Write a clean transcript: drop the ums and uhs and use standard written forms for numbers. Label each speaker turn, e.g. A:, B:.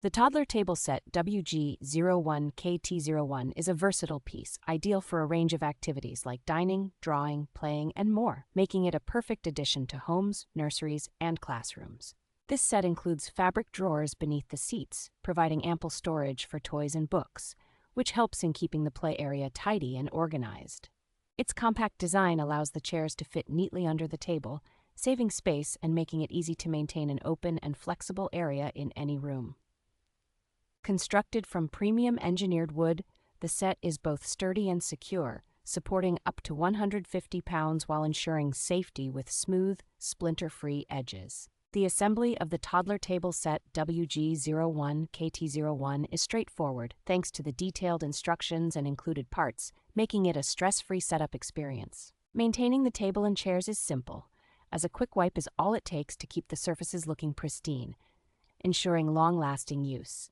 A: The Toddler Table Set WG01KT01 is a versatile piece, ideal for a range of activities like dining, drawing, playing, and more, making it a perfect addition to homes, nurseries, and classrooms. This set includes fabric drawers beneath the seats, providing ample storage for toys and books, which helps in keeping the play area tidy and organized. Its compact design allows the chairs to fit neatly under the table, saving space and making it easy to maintain an open and flexible area in any room. Constructed from premium engineered wood, the set is both sturdy and secure, supporting up to 150 pounds while ensuring safety with smooth, splinter-free edges. The assembly of the Toddler Table Set WG01KT01 is straightforward thanks to the detailed instructions and included parts, making it a stress-free setup experience. Maintaining the table and chairs is simple, as a quick wipe is all it takes to keep the surfaces looking pristine, ensuring long-lasting use.